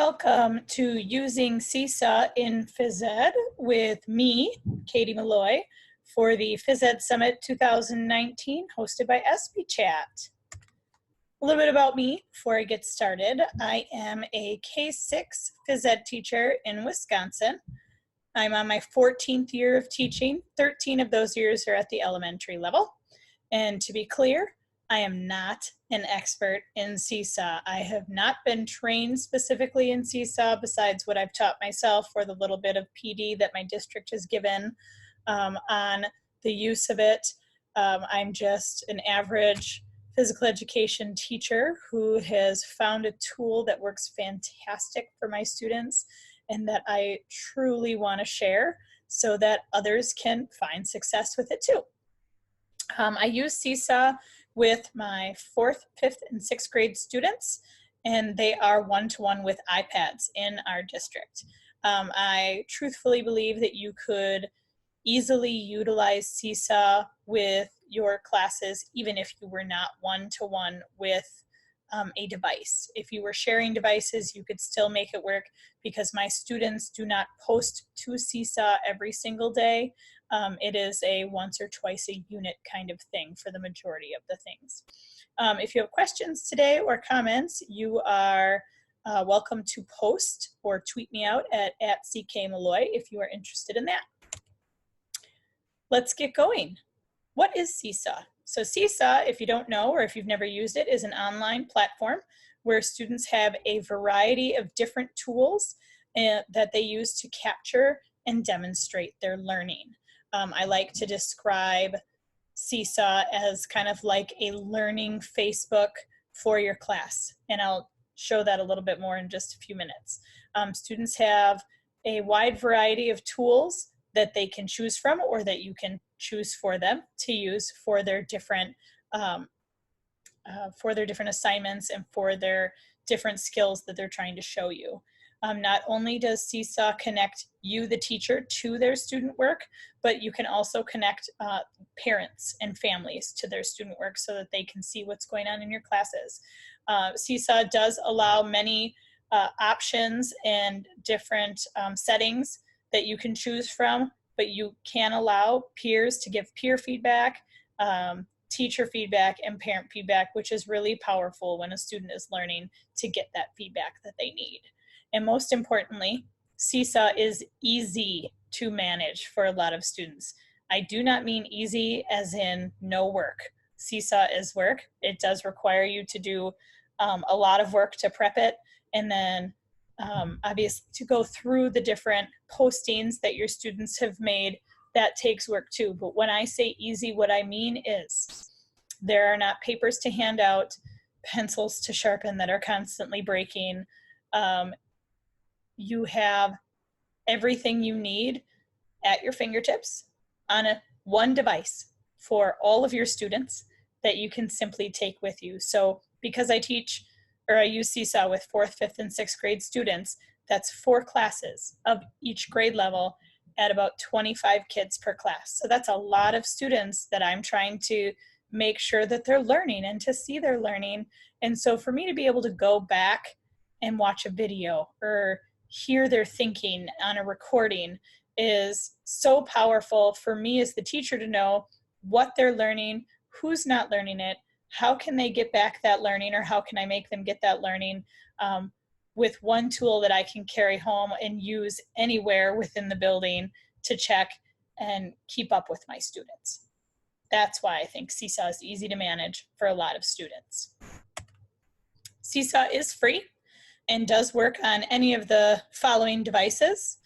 Welcome to Using SeeSaw in PhysEd with me, Katie Mulloy, for the PhysEd Summit 2019 hosted by ESPEchat. A little bit about me before I get started. I am a K-6 PhysEd teacher in Wisconsin. I'm on my 14th year of teaching. 13 of those years are at the elementary level. And to be clear, I am not an expert in SeeSaw. I have not been trained specifically in SeeSaw besides what I've taught myself or the little bit of PD that my district has given on the use of it. I'm just an average physical education teacher who has found a tool that works fantastic for my students and that I truly want to share so that others can find success with it too. I use SeeSaw with my 4th, 5th, and 6th grade students, and they are one-to-one with iPads in our district. I truthfully believe that you could easily utilize SeeSaw with your classes even if you were not one-to-one with a device. If you were sharing devices, you could still make it work because my students do not post to SeeSaw every single day. It is a once or twice a unit kind of thing for the majority of the things. If you have questions today or comments, you are welcome to post or tweet me out at @CKMulloy if you are interested in that. Let's get going. What is SeeSaw? So SeeSaw, if you don't know or if you've never used it, is an online platform where students have a variety of different tools that they use to capture and demonstrate their learning. I like to describe SeeSaw as kind of like a learning Facebook for your class, and I'll show that a little bit more in just a few minutes. Students have a wide variety of tools that they can choose from or that you can choose for them to use for their different assignments and for their different skills that they're trying to show you. Not only does SeeSaw connect you, the teacher, to their student work, but you can also connect parents and families to their student work so that they can see what's going on in your classes. SeeSaw does allow many options and different settings that you can choose from, but you can allow peers to give peer feedback, teacher feedback, and parent feedback, which is really powerful when a student is learning to get that feedback that they need. And most importantly, SeeSaw is easy to manage for a lot of students. I do not mean easy as in no work. SeeSaw is work. It does require you to do a lot of work to prep it, and then obviously to go through the different postings that your students have made. That takes work too. But when I say easy, what I mean is there are not papers to hand out, pencils to sharpen that are constantly breaking. You have everything you need at your fingertips on one device for all of your students that you can simply take with you. So because I use SeeSaw with 4th, 5th, and 6th grade students, that's 4 classes of each grade level at about 25 kids per class. So that's a lot of students that I'm trying to make sure that they're learning and to see their learning. And so for me to be able to go back and watch a video or hear their thinking on a recording is so powerful for me as the teacher to know what they're learning, who's not learning it, how can they get back that learning, or how can I make them get that learning with one tool that I can carry home and use anywhere within the building to check and keep up with my students. That's why I think SeeSaw is easy to manage for a lot of students. SeeSaw is free and does work on any of the following devices.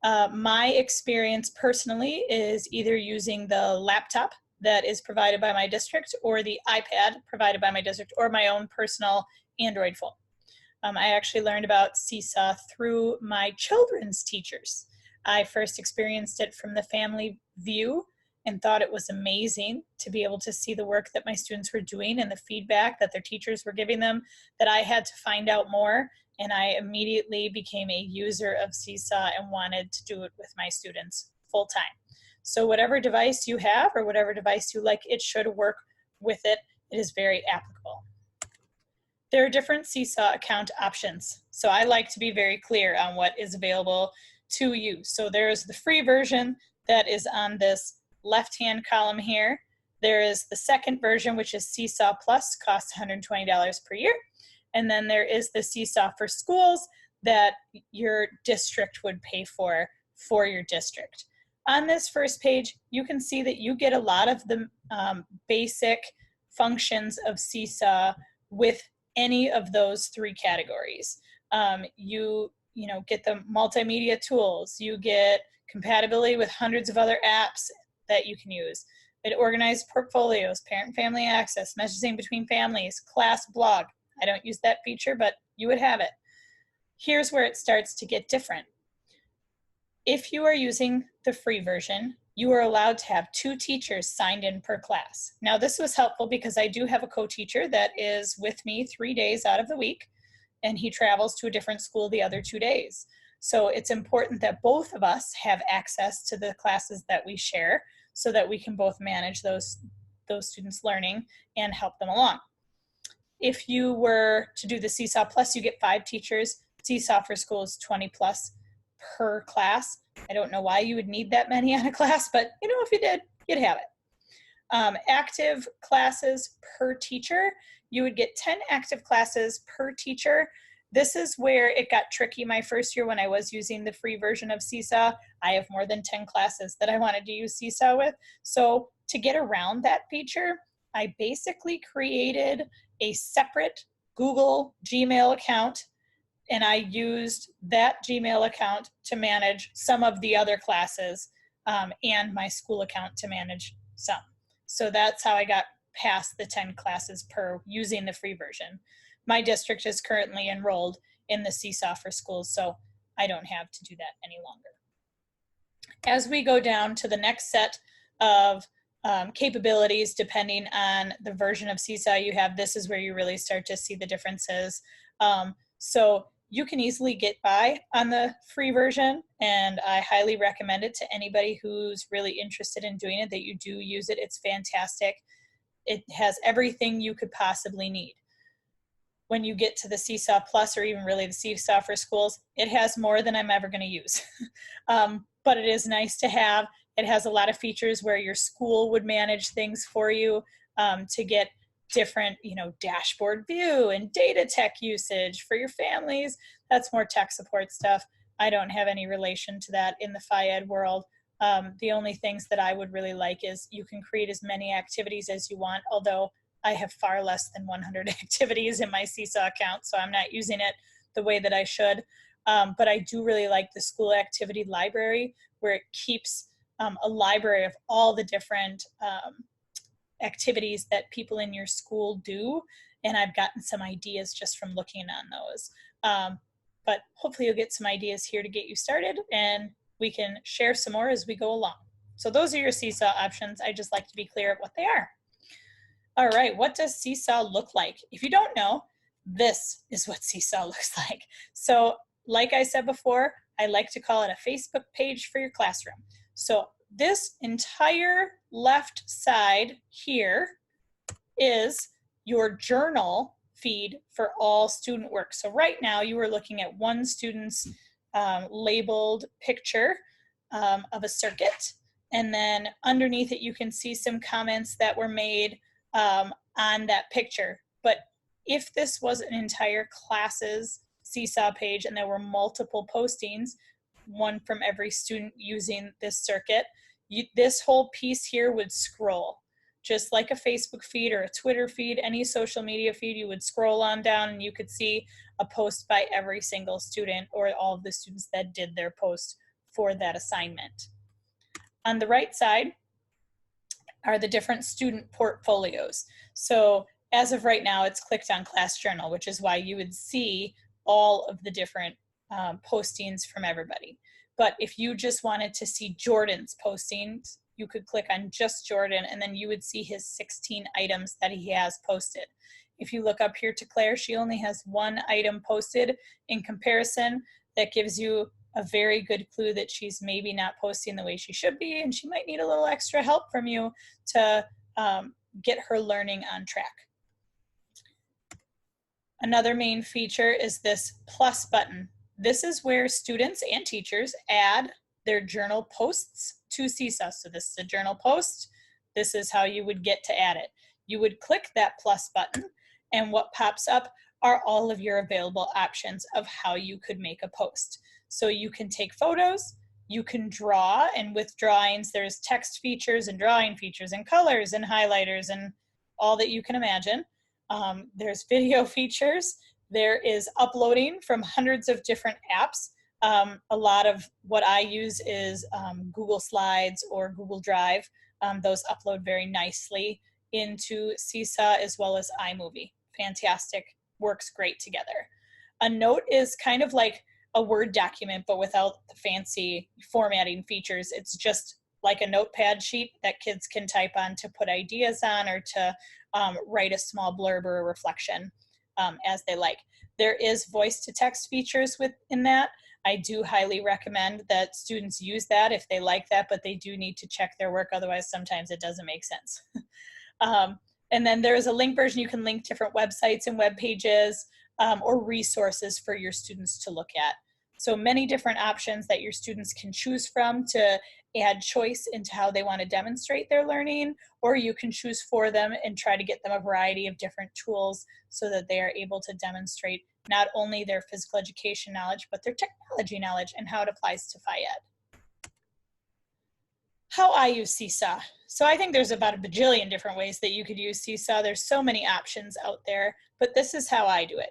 My experience personally is either using the laptop that is provided by my district or the iPad provided by my district or my own personal Android phone. I actually learned about SeeSaw through my children's teachers. I first experienced it from the family view and thought it was amazing to be able to see the work that my students were doing and the feedback that their teachers were giving them, that I had to find out more, and I immediately became a user of SeeSaw and wanted to do it with my students full time. So whatever device you have or whatever device you like, it should work with it. It is very applicable. There are different SeeSaw account options. So I like to be very clear on what is available to you. So there's the free version that is on this left-hand column here. There is the second version, which is SeeSaw Plus, costs $120 per year. And then there is the SeeSaw for Schools that your district would pay for your district. On this first page, you can see that you get a lot of the basic functions of SeeSaw with any of those three categories. You get the multimedia tools, you get compatibility with hundreds of other apps that you can use. It organizes portfolios, parent-family access, messaging between families, class blog. I don't use that feature, but you would have it. Here's where it starts to get different. If you are using the free version, you are allowed to have 2 teachers signed in per class. Now this was helpful because I do have a co-teacher that is with me 3 days out of the week, and he travels to a different school the other 2 days. So it's important that both of us have access to the classes that we share so that we can both manage those students' learning and help them along. If you were to do the SeeSaw Plus, you get 5 teachers. SeeSaw for Schools, 20 plus per class. I don't know why you would need that many on a class, but if you did, you'd have it. Active classes per teacher, you would get 10 active classes per teacher. This is where it got tricky my first year when I was using the free version of SeeSaw. I have more than 10 classes that I wanted to use SeeSaw with. So to get around that feature, I basically created a separate Google Gmail account, and I used that Gmail account to manage some of the other classes and my school account to manage some. So that's how I got past the 10 classes per using the free version. My district is currently enrolled in the SeeSaw for Schools, so I don't have to do that any longer. As we go down to the next set of capabilities, depending on the version of SeeSaw you have, this is where you really start to see the differences. So you can easily get by on the free version, and I highly recommend it to anybody who's really interested in doing it, that you do use it. It's fantastic. It has everything you could possibly need. When you get to the SeeSaw Plus, or even really the SeeSaw for Schools, it has more than I'm ever going to use. But it is nice to have. It has a lot of features where your school would manage things for you to get different, dashboard view and data tech usage for your families. That's more tech support stuff. I don't have any relation to that in the PhysEd world. The only things that I would really like is you can create as many activities as you want, although I have far less than 100 activities in my SeeSaw account, so I'm not using it the way that I should. But I do really like the school activity library, where it keeps a library of all the different activities that people in your school do, and I've gotten some ideas just from looking on those. But hopefully you'll get some ideas here to get you started, and we can share some more as we go along. So those are your SeeSaw options. I just like to be clear of what they are. All right, what does SeeSaw look like? If you don't know, this is what SeeSaw looks like. So like I said before, I like to call it a Facebook page for your classroom. So this entire left side here is your journal feed for all student work. So right now you are looking at one student's labeled picture of a circuit, and then underneath it you can see some comments that were made on that picture. But if this was an entire class's SeeSaw page and there were multiple postings, one from every student using this circuit, this whole piece here would scroll. Just like a Facebook feed or a Twitter feed, any social media feed, you would scroll on down and you could see a post by every single student or all of the students that did their post for that assignment. On the right side are the different student portfolios. So as of right now, it's clicked on Class Journal, which is why you would see all of the different postings from everybody. But if you just wanted to see Jordan's postings, you could click on just Jordan, and then you would see his 16 items that he has posted. If you look up here to Claire, she only has 1 item posted. In comparison, that gives you a very good clue that she's maybe not posting the way she should be, and she might need a little extra help from you to get her learning on track. Another main feature is this plus button. This is where students and teachers add their journal posts to SeeSaw. So this is a journal post. This is how you would get to add it. You would click that plus button, and what pops up are all of your available options of how you could make a post. So you can take photos, you can draw, and with drawings there's text features and drawing features and colors and highlighters and all that you can imagine. There's video features. There is uploading from hundreds of different apps. A lot of what I use is Google Slides or Google Drive. Those upload very nicely into SeeSaw as well as iMovie. Fantastic, works great together. A note is kind of like a Word document, but without the fancy formatting features. It's just like a notepad sheet that kids can type on to put ideas on, or to write a small blurb or a reflection as they like. There is voice to text features within that. I do highly recommend that students use that if they like that, but they do need to check their work, otherwise sometimes it doesn't make sense. And then there's a link version. You can link different websites and web pages or resources for your students to look at. So many different options that your students can choose from to add choice into how they want to demonstrate their learning, or you can choose for them and try to get them a variety of different tools so that they are able to demonstrate not only their physical education knowledge, but their technology knowledge and how it applies to PhysEd. How I use SeeSaw. So I think there's about a bajillion different ways that you could use SeeSaw. There's so many options out there, but this is how I do it.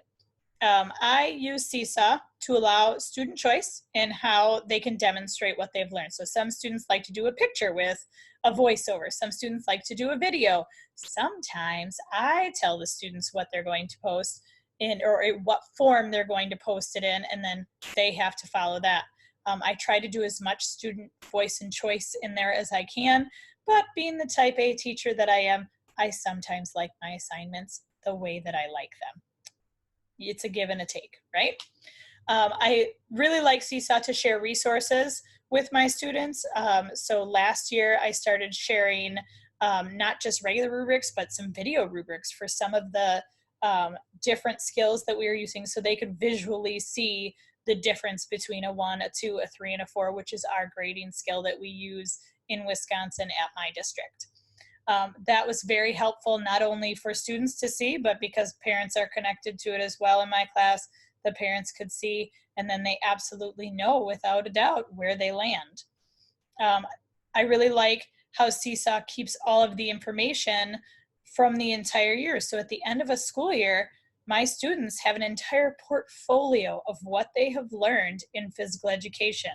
I use SeeSaw to allow student choice in how they can demonstrate what they've learned. So some students like to do a picture with a voiceover. Some students like to do a video. Sometimes I tell the students what they're going to post in, or what form they're going to post it in, and then they have to follow that. I try to do as much student voice and choice in there as I can, but being the type A teacher that I am, I sometimes like my assignments the way that I like them. It's a give and a take, right? I really like SeeSaw to share resources with my students. So last year I started sharing not just regular rubrics, but some video rubrics for some of the different skills that we were using, so they could visually see the difference between a 1, a 2, a 3, and a 4, which is our grading skill that we use in Wisconsin at my district. That was very helpful, not only for students to see, but because parents are connected to it as well in my class, the parents could see, and then they absolutely know without a doubt where they land. I really like how SeeSaw keeps all of the information from the entire year. So at the end of a school year, my students have an entire portfolio of what they have learned in physical education.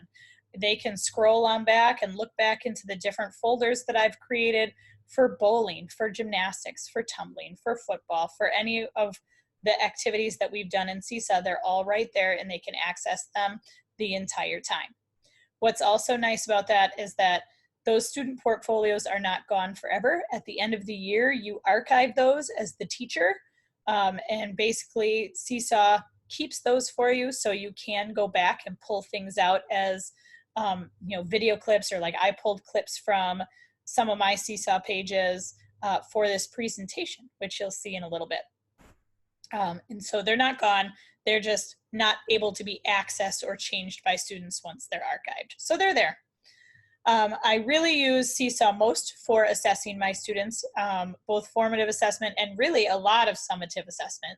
They can scroll on back and look back into the different folders that I've created for bowling, for gymnastics, for tumbling, for football, for any of the activities that we've done in SeeSaw. They're all right there and they can access them the entire time. What's also nice about that is that those student portfolios are not gone forever. At the end of the year, you archive those as the teacher, and basically SeeSaw keeps those for you, so you can go back and pull things out as video clips, or like I pulled clips from some of my SeeSaw pages for this presentation, which you'll see in a little bit. And so they're not gone, they're just not able to be accessed or changed by students once they're archived. So they're there. I really use SeeSaw most for assessing my students, both formative assessment and really a lot of summative assessment.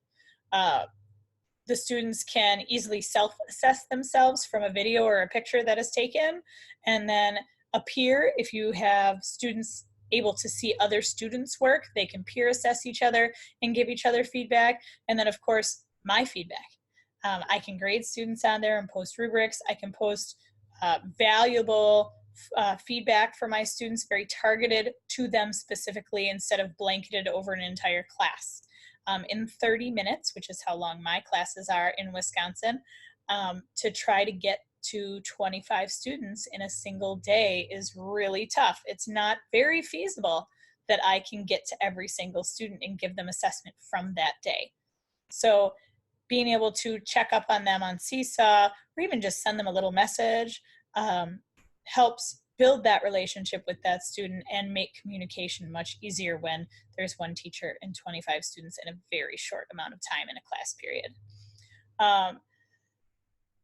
The students can easily self-assess themselves from a video or a picture that is taken, and then a peer, if you have students able to see other students' work, they can peer assess each other and give each other feedback. And then of course, my feedback. I can grade students on there and post rubrics. I can post valuable feedback for my students, very targeted to them specifically instead of blanketed over an entire class. In 30 minutes, which is how long my classes are in Wisconsin, to try to get to 25 students in a single day is really tough. It's not very feasible that I can get to every single student and give them assessment from that day. So being able to check up on them on SeeSaw, or even just send them a little message, helps build that relationship with that student and make communication much easier when there's one teacher and 25 students in a very short amount of time in a class period.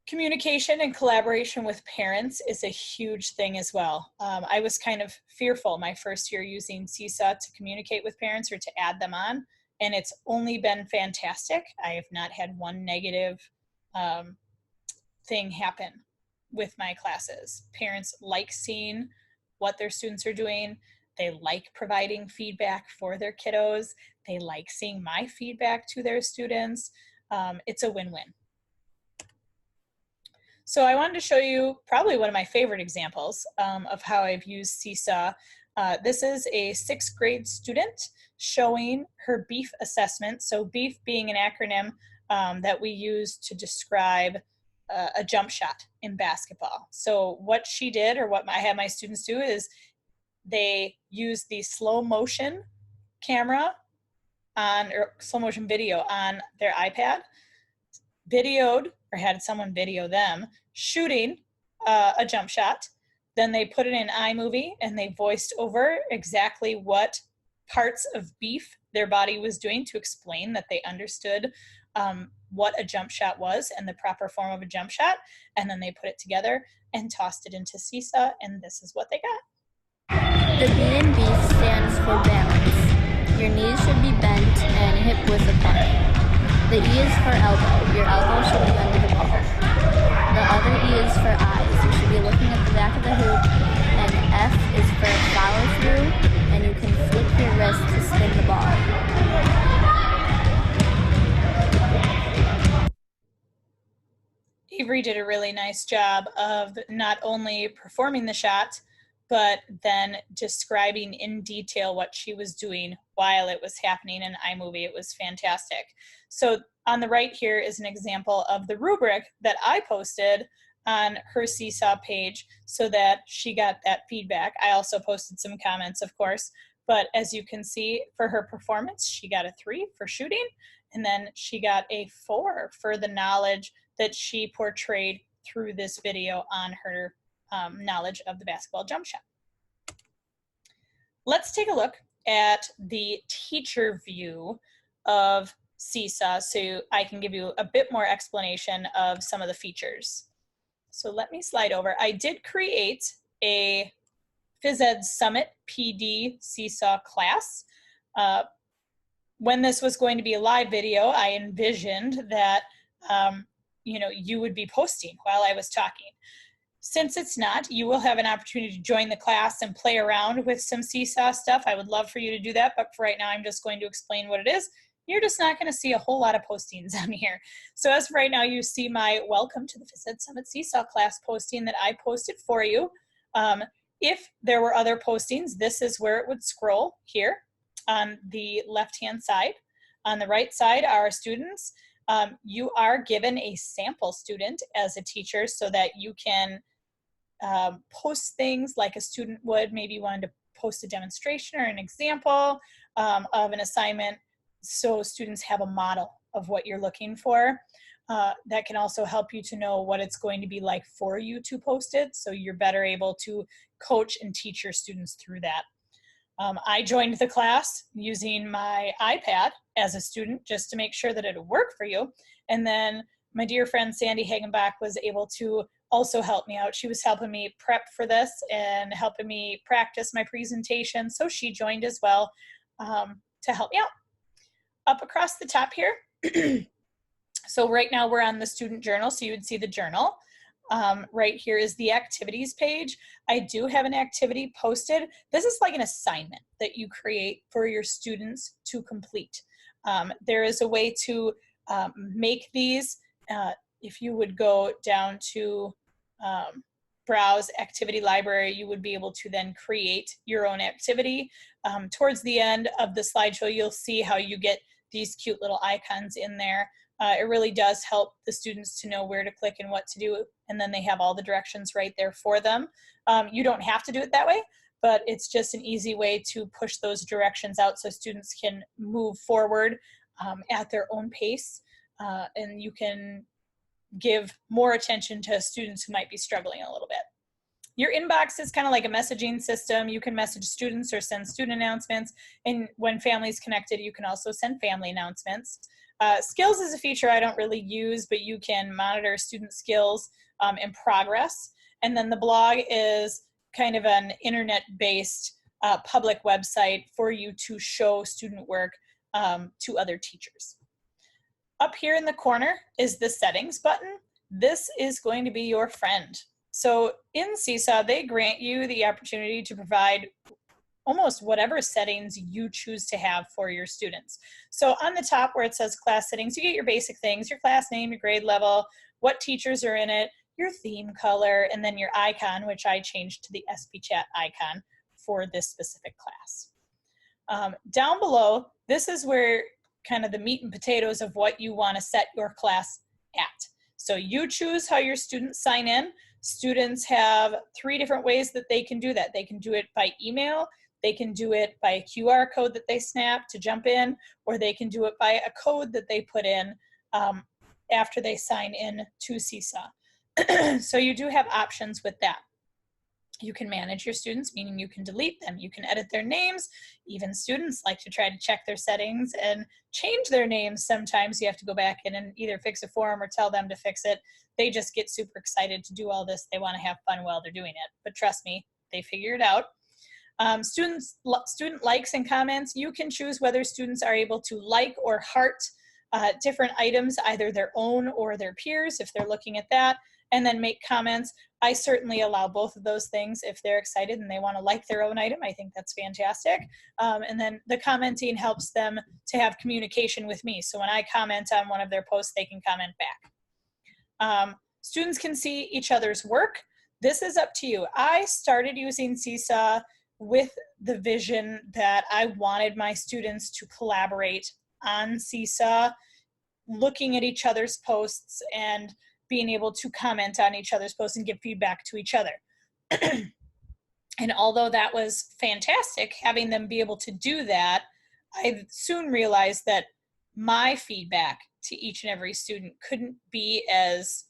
Communication and collaboration with parents is a huge thing as well. I was kind of fearful my first year using SeeSaw to communicate with parents or to add them on, and it's only been fantastic. I have not had one negative thing happen with my classes. Parents like seeing what their students are doing. They like providing feedback for their kiddos. They like seeing my feedback to their students. It's a win-win. So I wanted to show you probably one of my favorite examples of how I've used SeeSaw. This is a 6th grade student showing her BEEF assessment. So BEEF being an acronym that we use to describe a jump shot in basketball. So what she did, or what I had my students do, is they use the slow motion camera or slow motion video on their iPad, videoed, or had someone video them shooting a jump shot. Then they put it in iMovie and they voiced over exactly what parts of BEEF their body was doing to explain that they understood what a jump shot was and the proper form of a jump shot. And then they put it together and tossed it into SeeSaw, and this is what they got. The B in BEEF stands for balance. Your knees should be bent and hip width apart. The E is for elbow. Your elbow should be under the ball. The other E is for eyes. You should be looking at the back of the hoop. And F is for follow through, and you can flip your wrist to spin the ball. Avery did a really nice job of not only performing the shot, but then describing in detail what she was doing while it was happening in iMovie. It was fantastic. So on the right here is an example of the rubric that I posted on her SeeSaw page so that she got that feedback. I also posted some comments, of course, but as you can see, for her performance, she got a 3 for shooting, and then she got a 4 for the knowledge that she portrayed through this video on her knowledge of the basketball jump shot. Let's take a look at the teacher view of SeeSaw so I can give you a bit more explanation of some of the features. So let me slide over. I did create a PhysEd Summit PD SeeSaw class. When this was going to be a live video, I envisioned that you would be posting while I was talking. Since it's not, you will have an opportunity to join the class and play around with some SeeSaw stuff. I would love for you to do that, but for right now, I'm just going to explain what it is. You're just not going to see a whole lot of postings on here. So as of right now, you see my Welcome to the PhysEd Summit SeeSaw class posting that I posted for you. If there were other postings, this is where it would scroll here on the left-hand side. On the right side are students. You are given a sample student as a teacher so that you can post things like a student would. Maybe you wanted to post a demonstration or an example of an assignment so students have a model of what you're looking for. That can also help you to know what it's going to be like for you to post it, so you're better able to coach and teach your students through that. I joined the class using my iPad as a student just to make sure that it would work for you. And then my dear friend Sandy Hagenbach was able to also help me out. She was helping me prep for this and helping me practice my presentation. So she joined as well to help me out. Up across the top here, so right now we're on the student journal, so you would see the journal. Right here is the activities page. I do have an activity posted. This is like an assignment that you create for your students to complete. There is a way to make these. If you would go down to browse activity library, you would be able to then create your own activity. Towards the end of the slideshow, you'll see how you get these cute little icons in there. It really does help the students to know where to click and what to do, and then they have all the directions right there for them. You don't have to do it that way, but it's just an easy way to push those directions out so students can move forward at their own pace, and you can give more attention to students who might be struggling a little bit. Your inbox is kind of like a messaging system. You can message students or send student announcements. And when family's connected, you can also send family announcements. Skills is a feature I don't really use, but you can monitor student skills and progress. And then the blog is kind of an internet-based public website for you to show student work to other teachers. Up here in the corner is the settings button. This is going to be your friend. So in SeeSaw, they grant you the opportunity to provide almost whatever settings you choose to have for your students. So on the top where it says class settings, you get your basic things, your class name, your grade level, what teachers are in it, your theme color, and then your icon, which I changed to the SeeSaw icon for this specific class. Down below, this is where kind of the meat and potatoes of what you want to set your class at. So you choose how your students sign in. Students have 3 different ways that they can do that. They can do it by email, they can do it by a QR code that they snap to jump in, or they can do it by a code that they put in after they sign in to SeeSaw. So you do have options with that. You can manage your students, meaning you can delete them. You can edit their names. Even students like to try to check their settings and change their names. Sometimes you have to go back in and either fix a form or tell them to fix it. They just get super excited to do all this. They want to have fun while they're doing it. But trust me, they figure it out. Student likes and comments. You can choose whether students are able to like or heart different items, either their own or their peers, if they're looking at that, and then make comments. I certainly allow both of those things if they're excited and they want to like their own item. I think that's fantastic. And then the commenting helps them to have communication with me. So when I comment on one of their posts, they can comment back. Students can see each other's work. This is up to you. I started using SeeSaw with the vision that I wanted my students to collaborate on SeeSaw, looking at each other's posts and being able to comment on each other's posts and give feedback to each other. And although that was fantastic, having them be able to do that, I soon realized that my feedback to each and every student couldn't be as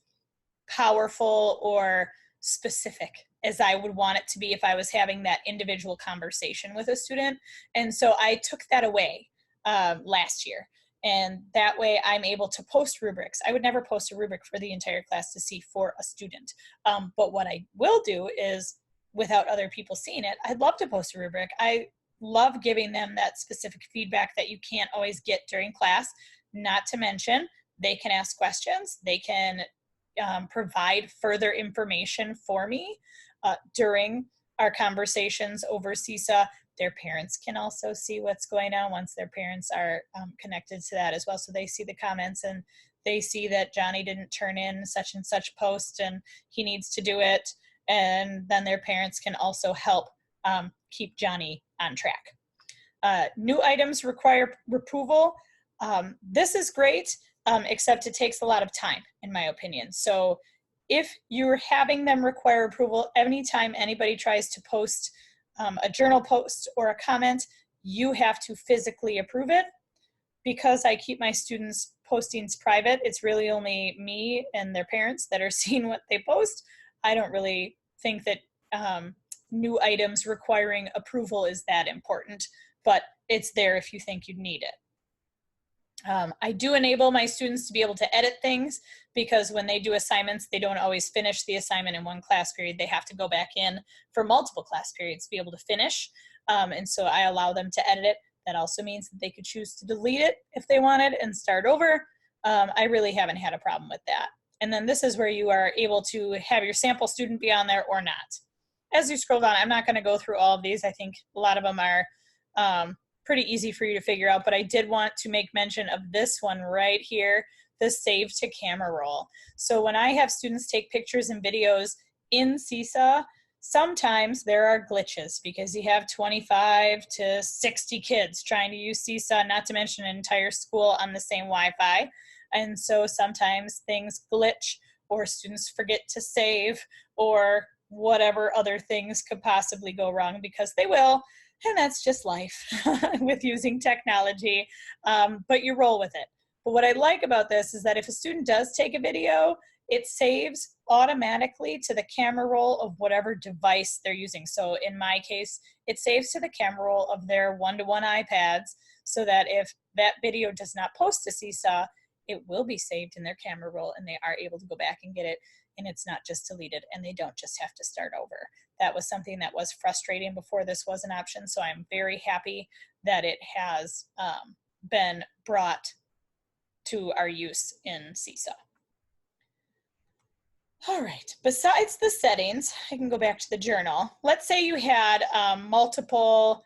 powerful or specific as I would want it to be if I was having that individual conversation with a student. And so I took that away last year. And that way I'm able to post rubrics. I would never post a rubric for the entire class to see for a student. But what I will do is, without other people seeing it, I'd love to post a rubric. I love giving them that specific feedback that you can't always get during class. Not to mention, they can ask questions. They can provide further information for me during our conversations over SeeSaw. Their parents can also see what's going on once their parents are connected to that as well. So they see the comments and they see that Johnny didn't turn in such and such post and he needs to do it. And then their parents can also help keep Johnny on track. New items require approval. This is great, except it takes a lot of time, in my opinion. So if you're having them require approval, anytime anybody tries to post a journal post or a comment, you have to physically approve it. Because I keep my students' postings private, it's really only me and their parents that are seeing what they post. I don't really think that new items requiring approval is that important, but it's there if you think you'd need it. I do enable my students to be able to edit things, because when they do assignments, they don't always finish the assignment in one class period. They have to go back in for multiple class periods to be able to finish. And so I allow them to edit it. That also means that they could choose to delete it if they wanted and start over. I really haven't had a problem with that. And then this is where you are able to have your sample student be on there or not. As you scroll down, I'm not going to go through all of these. I think a lot of them are pretty easy for you to figure out, but I did want to make mention of this one right here, the save to camera roll. So when I have students take pictures and videos in SeeSaw, sometimes there are glitches because you have 25 to 60 kids trying to use SeeSaw, not to mention an entire school on the same Wi-Fi. And so sometimes things glitch or students forget to save or whatever other things could possibly go wrong, because they will. And that's just life with using technology, but you roll with it. But what I like about this is that if a student does take a video it saves automatically to the camera roll of whatever device they're using. So in my case, it saves to the camera roll of their one-to-one iPads, so that if that video does not post to SeeSaw, it will be saved in their camera roll and they are able to go back and get it, and it's not just deleted and they don't just have to start over. That was something that was frustrating before this was an option, so I'm very happy that it has been brought to our use in SeeSaw. All right, besides the settings, I can go back to the journal. Let's say you had multiple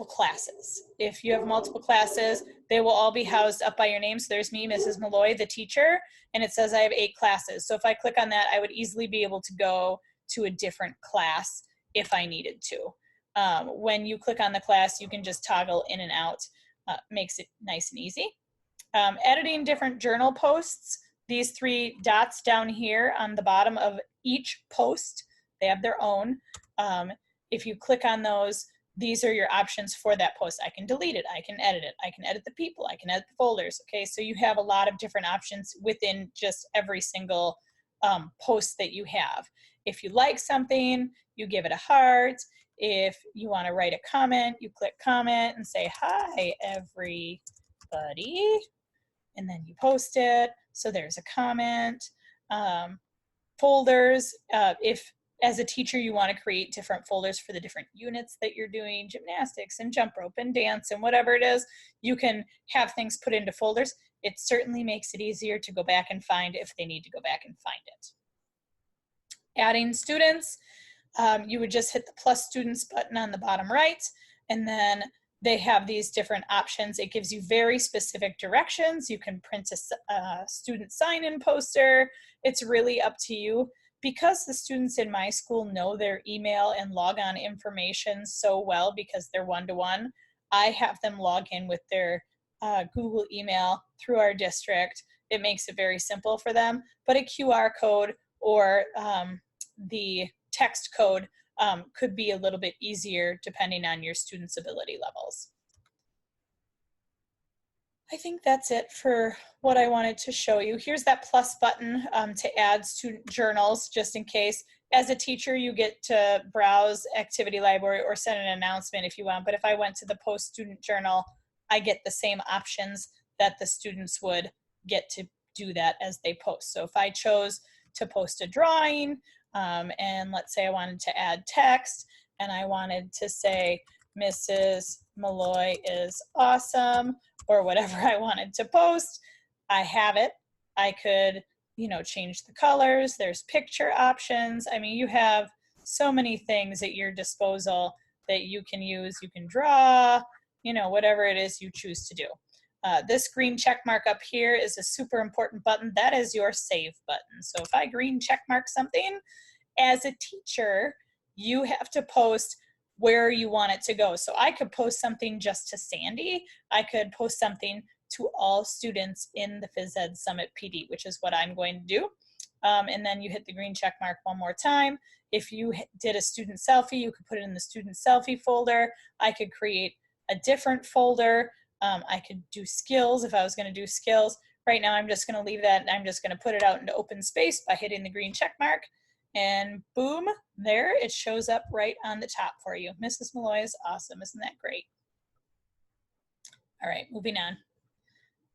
classes. If you have multiple classes, they will all be housed up by your name. So there's me, Mrs. Mulloy, the teacher, and it says I have 8 classes. So if I click on that, I would easily be able to go to a different class if I needed to. When you click on the class, you can just toggle in and out. Makes it nice and easy. Editing different journal posts. These 3 dots down here on the bottom of each post, they have their own. If you click on those, these are your options for that post. I can delete it, I can edit it, I can edit the people, I can edit the folders. Okay, so you have a lot of different options within just every single post that you have. If you like something, you give it a heart. If you want to write a comment, you click comment and say, hi, everybody, and then you post it. So there's a comment. Folders, if as a teacher you want to create different folders for the different units that you're doing, gymnastics and jump rope and dance and whatever it is, you can have things put into folders. It certainly makes it easier to go back and find if they need to go back and find it. Adding students, you would just hit the plus students button on the bottom right, and then they have these different options. It gives you very specific directions. You can print a student sign-in poster. It's really up to you. Because the students in my school know their email and log-on information so well because they're one-to-one, I have them log in with their Google email through our district. It makes it very simple for them, but a QR code or the text code could be a little bit easier depending on your students' ability levels. I think that's it for what I wanted to show you. Here's that plus button to add student journals, just in case. As a teacher, you get to browse activity library or send an announcement if you want, but if I went to the post student journal, I get the same options that the students would get to do that as they post. So if I chose to post a drawing, and let's say I wanted to add text, and I wanted to say, Mrs. Mulloy is awesome, or whatever I wanted to post, I have it. I could, change the colors. There's picture options. I mean, you have so many things at your disposal that you can use. You can draw, whatever it is you choose to do. This green check mark up here is a super important button. That is your save button. So if I green check mark something, as a teacher, you have to post where you want it to go. So I could post something just to Sandy. I could post something to all students in the PhysEd Summit PD, which is what I'm going to do. And then you hit the green check mark one more time. If you did a student selfie, you could put it in the student selfie folder. I could create a different folder. I could do skills if I was going to do skills. Right now I'm just going to leave that and I'm just going to put it out into open space by hitting the green check mark. And boom, there it shows up right on the top for you. Mrs. Mulloy is awesome. Isn't that great? All right, moving on.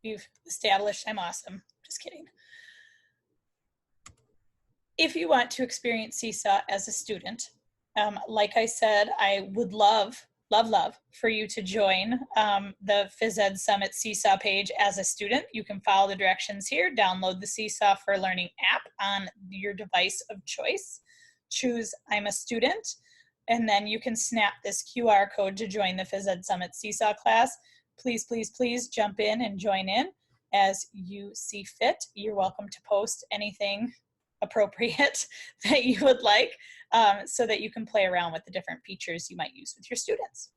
We've established I'm awesome. Just kidding. If you want to experience SeeSaw as a student, like I said, I would love for you to join the PhysEd Summit SeeSaw page as a student. You can follow the directions here, download the SeeSaw for Learning app on your device of choice, choose I'm a student, and then you can snap this QR code to join the PhysEd Summit SeeSaw class. Please, please, please jump in and join in as you see fit. You're welcome to post anything appropriate that you would like so that you can play around with the different features you might use with your students.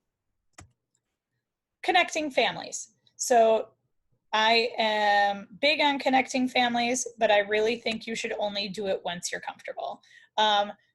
Connecting families. So I am big on connecting families, but I really think you should only do it once you're comfortable.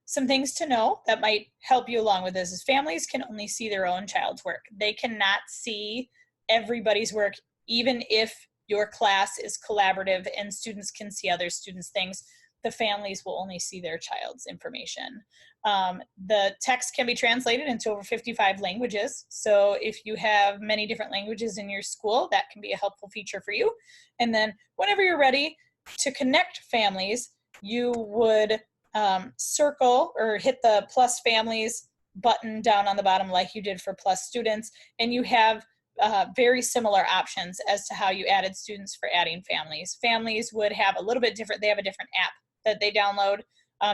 Some things to know that might help you along with this is families can only see their own child's work. They cannot see everybody's work, even if your class is collaborative and students can see other students' things, the families will only see their child's information. The text can be translated into over 55 languages. So if you have many different languages in your school, that can be a helpful feature for you. And then whenever you're ready to connect families, you would circle or hit the plus families button down on the bottom like you did for plus students, and you have very similar options as to how you added students for adding families. Families would have a little bit different, they have a different app that they download.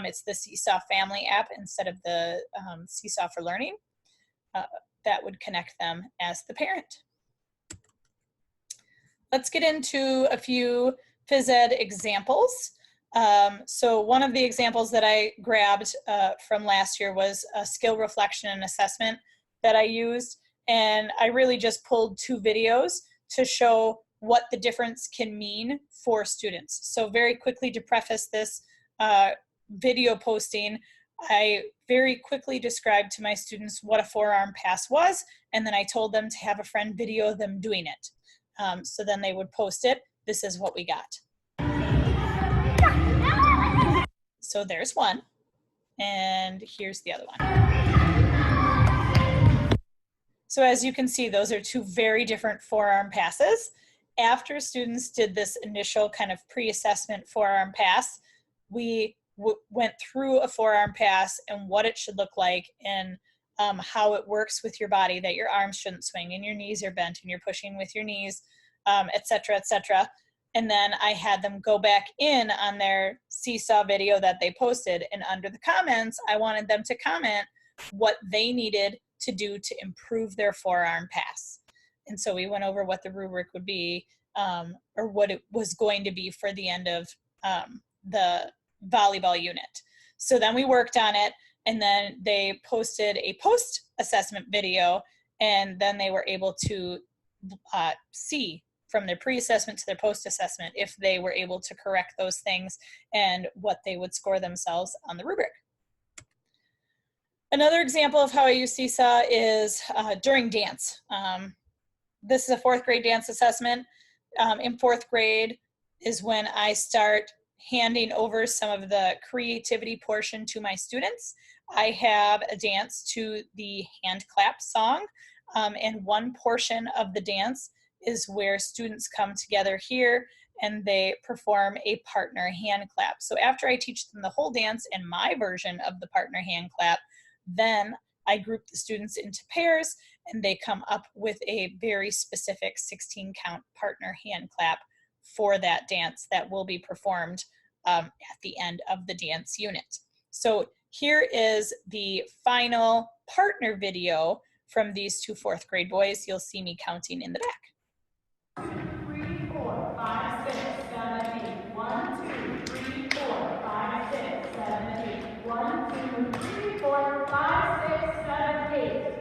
It's the SeeSaw Family app instead of the SeeSaw for Learning. That would connect them as the parent. Let's get into a few PhysEd examples. So one of the examples that I grabbed from last year was a skill reflection and assessment that I used. And I really just pulled 2 videos to show what the difference can mean for students. So very quickly, to preface this video posting, I very quickly described to my students what a forearm pass was, and then I told them to have a friend video them doing it. So then they would post it. This is what we got. So there's one, and here's the other one. So as you can see, those are 2 very different forearm passes. After students did this initial kind of pre-assessment forearm pass, we went through a forearm pass and what it should look like, and how it works with your body, that your arms shouldn't swing and your knees are bent and you're pushing with your knees, etc., etc. And then I had them go back in on their SeeSaw video that they posted, and under the comments, I wanted them to comment what they needed to do to improve their forearm pass. And so we went over what the rubric would be, or what it was going to be for the end of the volleyball unit. So then we worked on it, and then they posted a post-assessment video, and then they were able to see from their pre-assessment to their post-assessment if they were able to correct those things and what they would score themselves on the rubric. Another example of how I use SeeSaw is during dance. This is a 4th grade dance assessment. In 4th grade is when I start handing over some of the creativity portion to my students. I have a dance to the hand clap song, and one portion of the dance is where students come together here and they perform a partner hand clap. So after I teach them the whole dance and my version of the partner hand clap, then I group the students into pairs and they come up with a very specific 16 count partner hand clap for that dance that will be performed at the end of the dance unit. So here is the final partner video from these 2 4th grade boys. You'll see me counting in the back. 3, 4, 5, 6, 7, 8. 1, 2, 3, 4, 5, 6, 7, 8. 1, 2, 3, 4, 5, 6, 7, 8.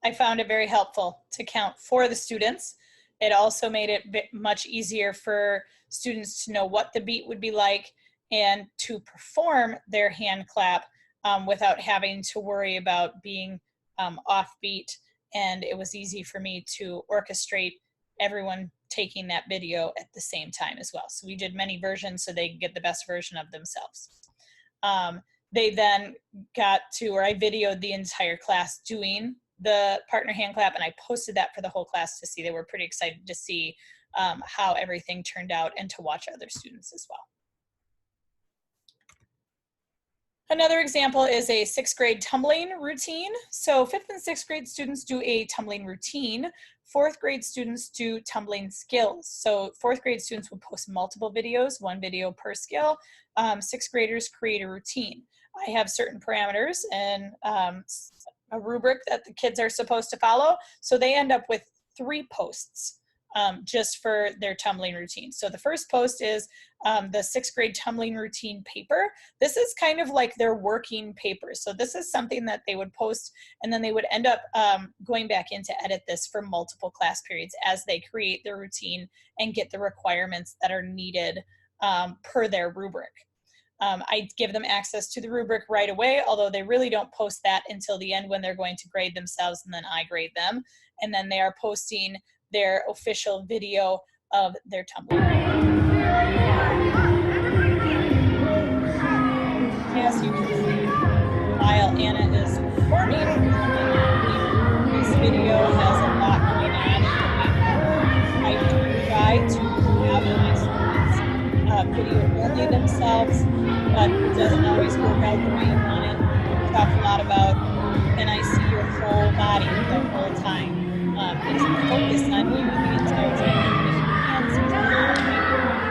I found it very helpful to count for the students. It also made it much easier for students to know what the beat would be like and to perform their hand clap without having to worry about being offbeat. And it was easy for me to orchestrate everyone taking that video at the same time as well. So we did many versions so they could get the best version of themselves. They then got to, or I videoed the entire class doing the partner hand clap, and I posted that for the whole class to see. They were pretty excited to see how everything turned out and to watch other students as well. Another example is a 6th grade tumbling routine. So 5th and 6th grade students do a tumbling routine. 4th grade students do tumbling skills. So 4th grade students would post multiple videos, 1 video per skill. 6th graders create a routine. I have certain parameters and a rubric that the kids are supposed to follow. So they end up with 3 posts just for their tumbling routine. So the first post is the 6th grade tumbling routine paper. This is kind of like their working paper. So this is something that they would post, and then they would end up going back in to edit this for multiple class periods as they create their routine and get the requirements that are needed per their rubric. I give them access to the rubric right away, although they really don't post that until the end when they're going to grade themselves, and then I grade them. And then they are posting their official video of their tumbling. As you can see, while Anna is performing her tumbling routine, this video has a lot going on in the background. I do try to have my students video only themselves, but it doesn't always work out the way you want it. We talk a lot about, can I see your whole body the whole time? Is the focus on you the entire time? If you can't see someone,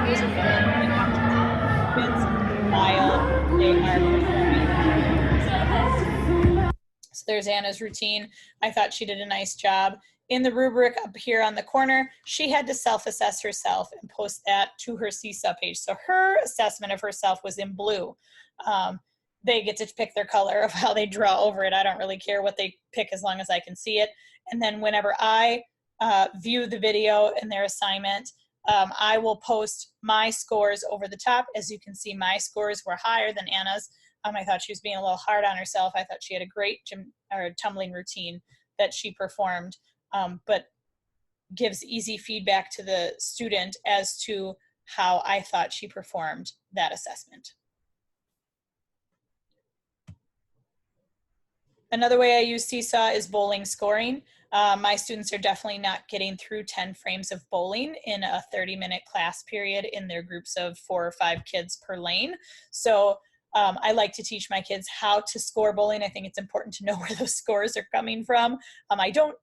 there's a way they have to do movements while they are performing. So there's Anna's routine. I thought she did a nice job. In the rubric up here on the corner, she had to self-assess herself and post that to her SeeSaw page. So her assessment of herself was in blue. They get to pick their color of how they draw over it. I don't really care what they pick as long as I can see it. And then whenever I view the video and their assignment, I will post my scores over the top. As you can see, my scores were higher than Anna's. I thought she was being a little hard on herself. I thought she had a great tumbling routine that she performed, but gives easy feedback to the student as to how I thought she performed that assessment. Another way I use SeeSaw is bowling scoring. My students are definitely not getting through 10 frames of bowling in a 30-minute class period in their groups of 4 or 5 kids per lane. So I like to teach my kids how to score bowling. I think it's important to know where those scores are coming from. I don't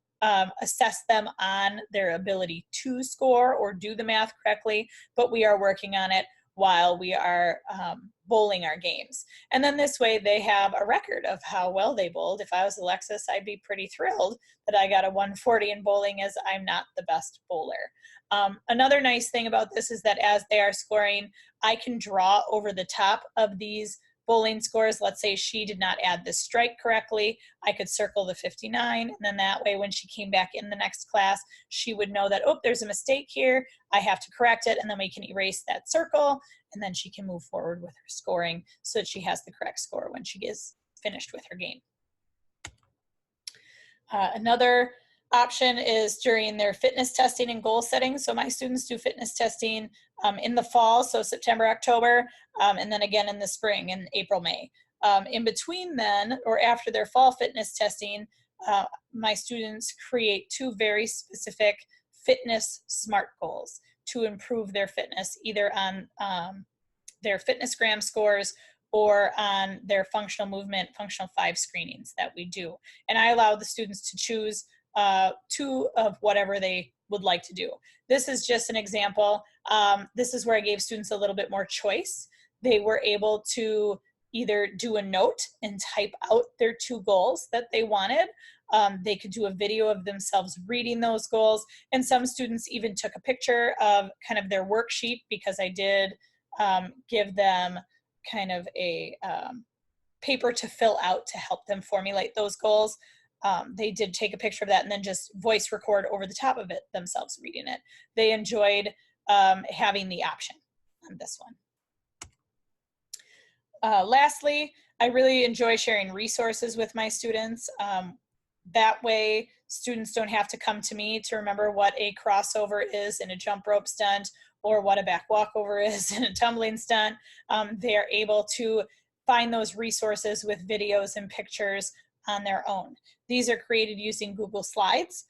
assess them on their ability to score or do the math correctly, but we are working on it while we are bowling our games. And then this way they have a record of how well they bowled. If I was Alexis, I'd be pretty thrilled that I got a 140 in bowling, as I'm not the best bowler. Another nice thing about this is that as they are scoring, I can draw over the top of these bowling scores. Let's say she did not add this strike correctly. I could circle the 59, and then that way when she came back in the next class, she would know that, oh, there's a mistake here. I have to correct it, and then we can erase that circle, and then she can move forward with her scoring so that she has the correct score when she is finished with her game. Another option is during their fitness testing and goal setting. So my students do fitness testing in the fall, so September, October, and then again in the spring, in April, May. In between then, or after their fall fitness testing, my students create 2 very specific fitness SMART goals to improve their fitness, either on their FitnessGram scores or on their functional movement, functional 5 screenings that we do. And I allow the students to choose 2 of whatever they would like to do. This is just an example. This is where I gave students a little bit more choice. They were able to either do a note and type out their 2 goals that they wanted. They could do a video of themselves reading those goals. And some students even took a picture of kind of their worksheet, because I did give them kind of a paper to fill out to help them formulate those goals. They did take a picture of that and then just voice record over the top of it themselves reading it. They enjoyed having the option on this one. Lastly, I really enjoy sharing resources with my students. That way, students don't have to come to me to remember what a crossover is in a jump rope stunt or what a back walkover is in a tumbling stunt. They are able to find those resources with videos and pictures on their own. These are created using Google Slides.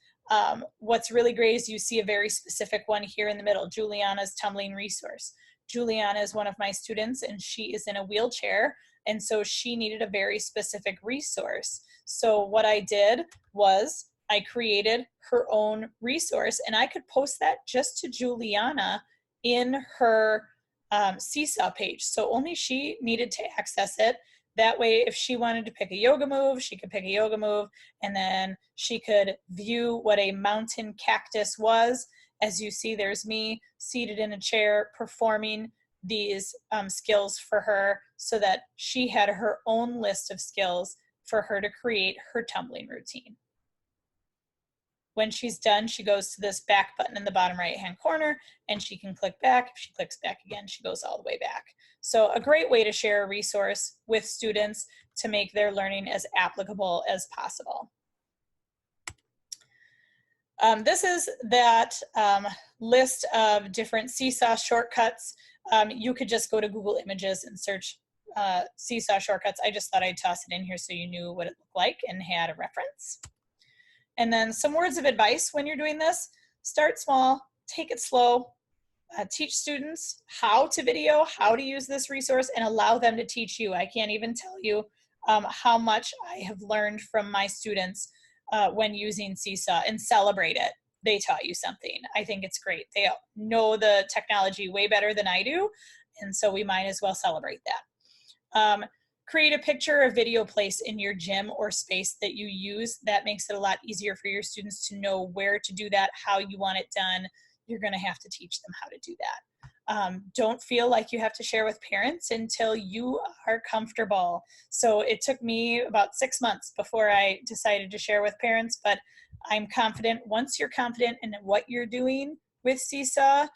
What's really great is you see a very specific one here in the middle, Juliana's tumbling resource. Juliana is one of my students, and she is in a wheelchair, and so she needed a very specific resource. So what I did was I created her own resource, and I could post that just to Juliana in her SeeSaw page. So only she needed to access it. That way, if she wanted to pick a yoga move, she could pick a yoga move, and then she could view what a mountain cactus was. As you see, there's me seated in a chair performing these skills for her, so that she had her own list of skills for her to create her tumbling routine. When she's done, she goes to this back button in the bottom right-hand corner, and she can click back. If she clicks back again, she goes all the way back. So a great way to share a resource with students to make their learning as applicable as possible. This is that list of different SeeSaw shortcuts. You could just go to Google Images and search SeeSaw shortcuts. I just thought I'd toss it in here so you knew what it looked like and had a reference. And then some words of advice when you're doing this: start small, take it slow, teach students how to video, how to use this resource, and allow them to teach you. I can't even tell you how much I have learned from my students when using SeeSaw, and celebrate it. They taught you something. I think it's great. They know the technology way better than I do, and so we might as well celebrate that. Create a picture or video place in your gym or space that you use. That makes it a lot easier for your students to know where to do that, how you want it done. You're going to have to teach them how to do that. Don't feel like you have to share with parents until you are comfortable. So it took me about 6 months before I decided to share with parents, but I'm confident. Once you're confident in what you're doing with SeeSaw,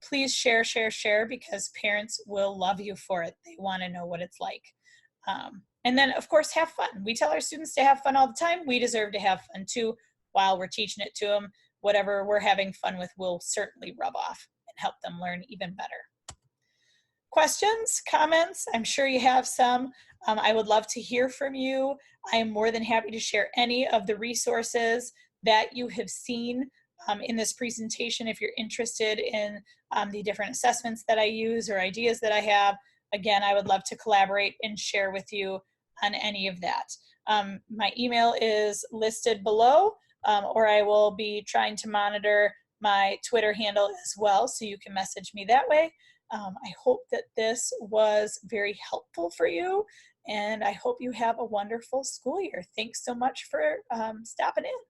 please share, share, share, because parents will love you for it. They want to know what it's like. And then, of course, have fun. We tell our students to have fun all the time. We deserve to have fun too while we're teaching it to them. Whatever we're having fun with will certainly rub off and help them learn even better. Questions, comments? I'm sure you have some. I would love to hear from you. I am more than happy to share any of the resources that you have seen in this presentation. If you're interested in the different assessments that I use or ideas that I have, again, I would love to collaborate and share with you on any of that. My email is listed below, or I will be trying to monitor my Twitter handle as well, so you can message me that way. I hope that this was very helpful for you, and I hope you have a wonderful school year. Thanks so much for stopping in.